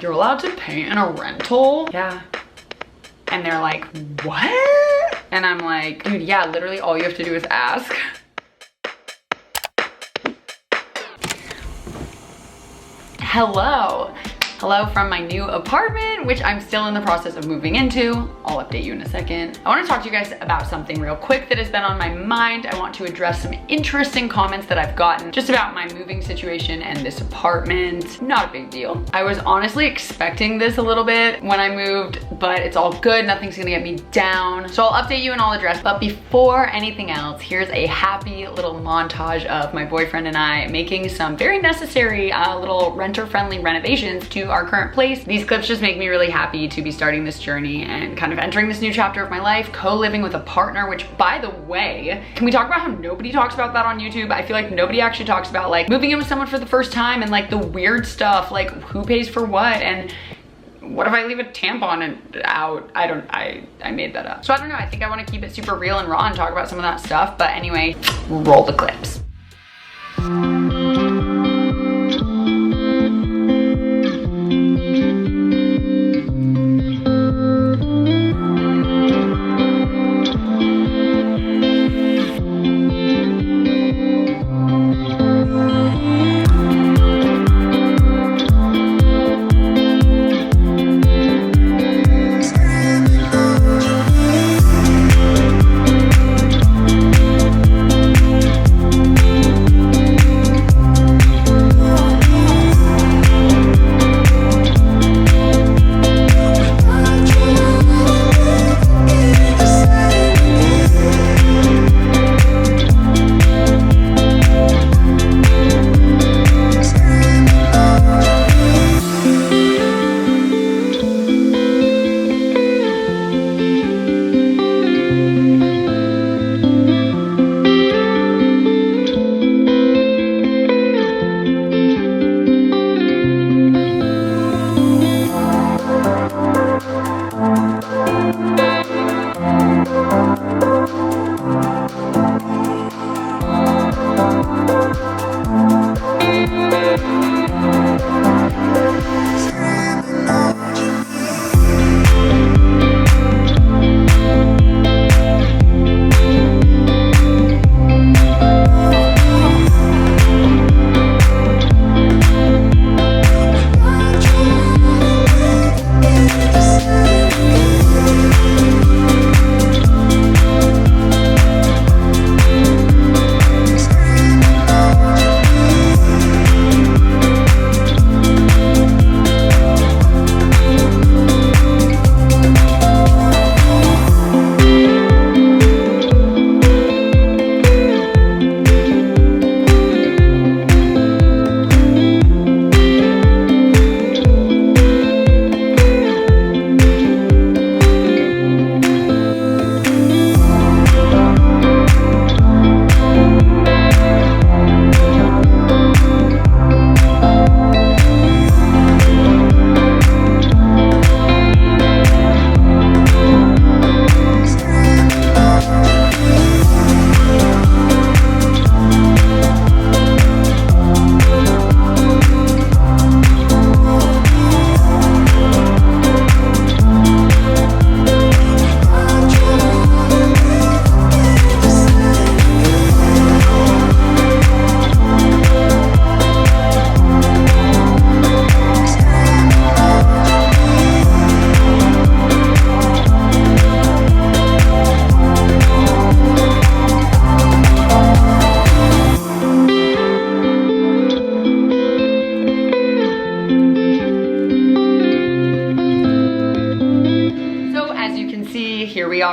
you're allowed to pay in a rental? Yeah. And they're like, what? And I'm like, dude, yeah, literally all you have to do is ask. Hello. Hello from my new apartment, which I'm still in the process of moving into. I'll update you in a second. I want to talk to you guys about something real quick that has been on my mind. I want to address some interesting comments that I've gotten just about my moving situation and this apartment. Not a big deal. I was honestly expecting this a little bit when I moved, but it's all good. Nothing's gonna get me down. So I'll update you and I'll address. But before anything else, here's a happy little montage of my boyfriend and I making some very necessary little renter-friendly renovations to our current place. These clips just make me really happy to be starting this journey and kind of entering this new chapter of my life, co-living with a partner, which by the way, can we talk about how nobody talks about that on YouTube? I feel like nobody actually talks about like moving in with someone for the first time and like the weird stuff, like who pays for what, and what if I leave a tampon out? I made that up. So I don't know, I think I want to keep it super real and raw and talk about some of that stuff, but anyway, roll the clips.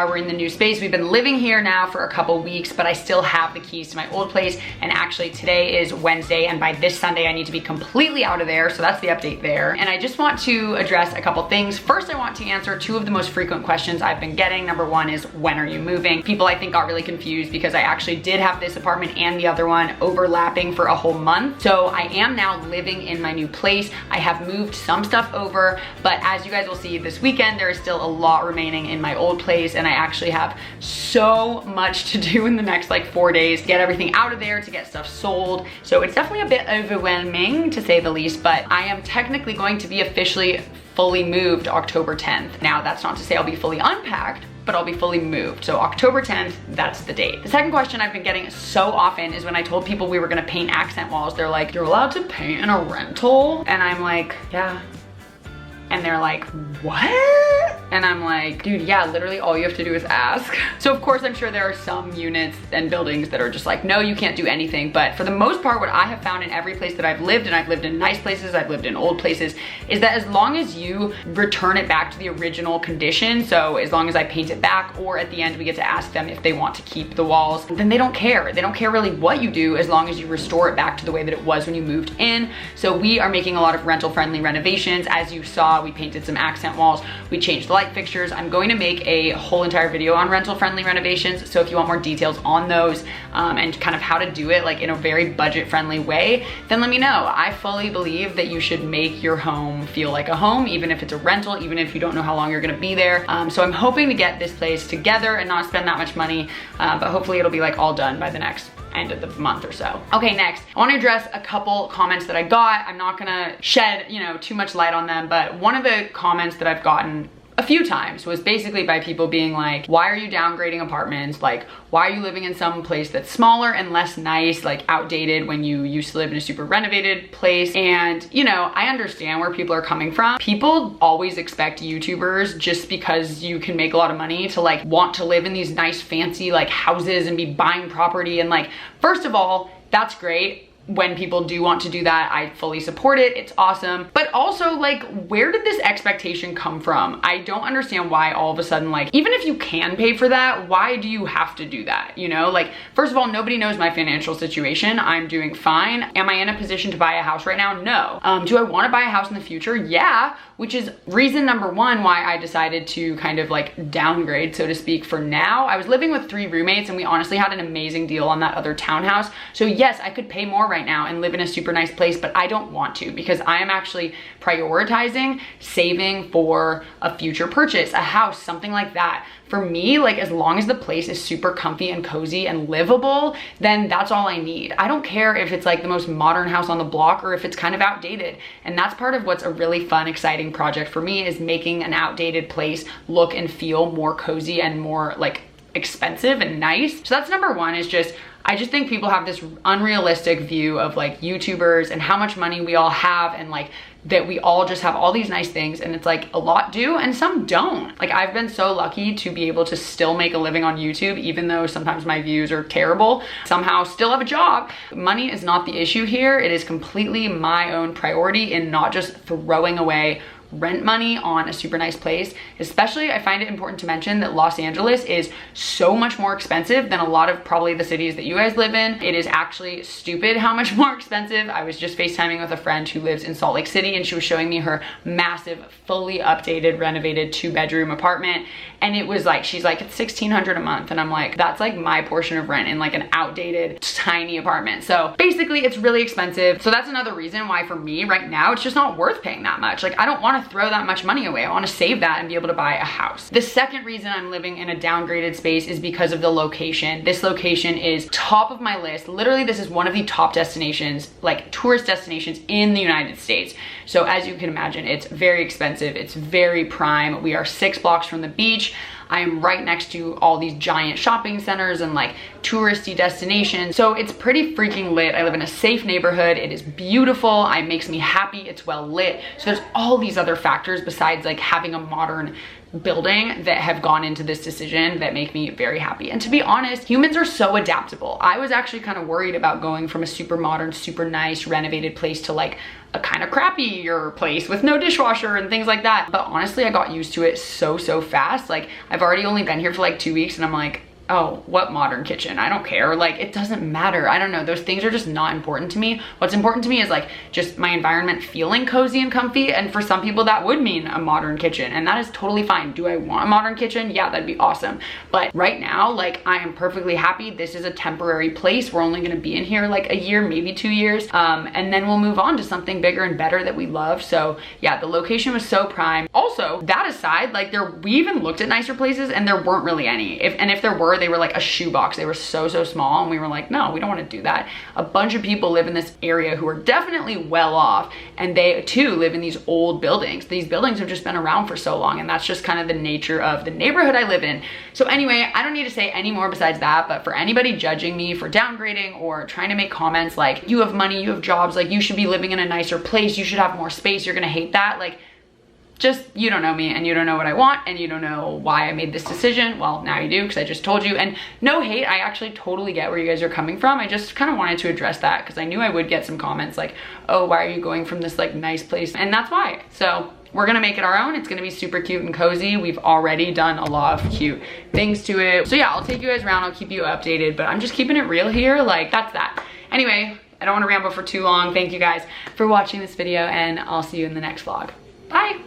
We're in the new space. We've been living here now for a couple weeks, but I still have the keys to my old place. And actually today is Wednesday, and by this Sunday I need to be completely out of there. So that's the update there. And I just want to address a couple things. First, I want to answer two of the most frequent questions I've been getting. Number one is, when are you moving? People I think got really confused because I actually did have this apartment and the other one overlapping for a whole month. So I am now living in my new place. I have moved some stuff over, but as you guys will see this weekend, there is still a lot remaining in my old place. place, and I actually have so much to do in the next like 4 days to get everything out of there, to get stuff sold. So it's definitely a bit overwhelming to say the least, but I am technically going to be officially fully moved October 10th. Now that's not to say I'll be fully unpacked, but I'll be fully moved. So October 10th, that's the date. The second question I've been getting so often is when I told people we were gonna paint accent walls, they're like, you're allowed to paint in a rental? And I'm like, yeah. And they're like, what? And I'm like, dude, yeah, literally all you have to do is ask. So of course, I'm sure there are some units and buildings that are just like, no, you can't do anything. But for the most part, what I have found in every place that I've lived, and I've lived in nice places, I've lived in old places, is that as long as you return it back to the original condition, so as long as I paint it back, or at the end we get to ask them if they want to keep the walls, then they don't care. They don't care really what you do as long as you restore it back to the way that it was when you moved in. So we are making a lot of rental friendly renovations. As you saw, we painted some accent walls, we changed the light fixtures. I'm going to make a whole entire video on rental friendly renovations. So if you want more details on those and kind of how to do it like in a very budget friendly way, then let me know. I fully believe that you should make your home feel like a home, even if it's a rental, even if you don't know how long you're gonna be there. So I'm hoping to get this place together and not spend that much money, but hopefully it'll be like all done by the next end of the month or so. Okay, next, I want to address a couple comments that I got. I'm not gonna shed, too much light on them, but one of the comments that I've gotten a few times was basically by people being like, why are you downgrading apartments? Like, why are you living in some place that's smaller and less nice, like outdated, when you used to live in a super renovated place? And I understand where people are coming from. People always expect YouTubers, just because you can make a lot of money, to like want to live in these nice fancy like houses and be buying property. And like, first of all, that's great. When people do want to do that, I fully support it. It's awesome. But also, like, where did this expectation come from? I don't understand why all of a sudden, like, even if you can pay for that, why do you have to do that? Like, first of all, nobody knows my financial situation. I'm doing fine. Am I in a position to buy a house right now? No. Do I want to buy a house in the future? Yeah, which is reason number one why I decided to kind of like downgrade, so to speak, for now. I was living with 3 roommates and we honestly had an amazing deal on that other townhouse. So yes, I could pay more right now and live in a super nice place, but I don't want to, because I am actually prioritizing saving for a future purchase, a house, something like that. For me, like, as long as the place is super comfy and cozy and livable, then that's all I need. I don't care if it's like the most modern house on the block or if it's kind of outdated. And that's part of what's a really fun, exciting project for me, is making an outdated place look and feel more cozy and more like expensive and nice. So that's number one, is just, I just think people have this unrealistic view of like YouTubers and how much money we all have, and like that we all just have all these nice things, and it's like a lot do and some don't. Like, I've been so lucky to be able to still make a living on YouTube, even though sometimes my views are terrible, somehow still have a job. Money is not the issue here. It is completely my own priority in not just throwing away rent money on a super nice place. Especially, I find it important to mention that Los Angeles is so much more expensive than a lot of probably the cities that you guys live in. It is actually stupid how much more expensive. I was just FaceTiming with a friend who lives in Salt Lake City, and she was showing me her massive, fully updated, renovated 2-bedroom apartment. And it was like, she's like, it's $1,600 a month. And I'm like, that's like my portion of rent in like an outdated, tiny apartment. So basically it's really expensive. So that's another reason why for me right now, it's just not worth paying that much. Like, I don't want to throw that much money away. I want to save that and be able to buy a house. The second reason I'm living in a downgraded space is because of the location. This location is top of my list. Literally, this is one of the top destinations, like tourist destinations in the United States. So as you can imagine, it's very expensive. It's very prime. We are 6 blocks from the beach. I am right next to all these giant shopping centers and like touristy destinations. So it's pretty freaking lit. I live in a safe neighborhood. It is beautiful. It makes me happy. It's well lit. So there's all these other factors besides like having a modern building that have gone into this decision that make me very happy. And to be honest, humans are so adaptable. I was actually kind of worried about going from a super modern, super nice renovated place to like a kind of crappier place with no dishwasher and things like that. But honestly, I got used to it so fast. Like, I've already only been here for like 2 weeks and I'm like, oh, what modern kitchen? I don't care. Like, it doesn't matter. I don't know. Those things are just not important to me. What's important to me is like just my environment feeling cozy and comfy. And for some people that would mean a modern kitchen, and that is totally fine. Do I want a modern kitchen? Yeah, that'd be awesome. But right now, like, I am perfectly happy. This is a temporary place. We're only gonna be in here like a year, maybe 2 years. And then we'll move on to something bigger and better that we love. So yeah, the location was so prime. Also, that aside, like we even looked at nicer places and there weren't really any. If there were, they were like a shoebox. They were so small, and we were like, no, we don't want to do that. A bunch of people live in this area who are definitely well off, and they too live in these old buildings. These buildings have just been around for so long, and that's just kind of the nature of the neighborhood I live in. So anyway, I don't need to say any more besides that, but for anybody judging me for downgrading or trying to make comments like, you have money, you have jobs, like you should be living in a nicer place, you should have more space, you're gonna hate that, like, just, you don't know me and you don't know what I want and you don't know why I made this decision. Well, now you do, because I just told you. And no hate, I actually totally get where you guys are coming from. I just kind of wanted to address that because I knew I would get some comments like, oh, why are you going from this like nice place? And that's why. So we're gonna make it our own. It's gonna be super cute and cozy. We've already done a lot of cute things to it. So yeah, I'll take you guys around, I'll keep you updated, but I'm just keeping it real here. Like, that's that. Anyway, I don't wanna ramble for too long. Thank you guys for watching this video, and I'll see you in the next vlog. Bye.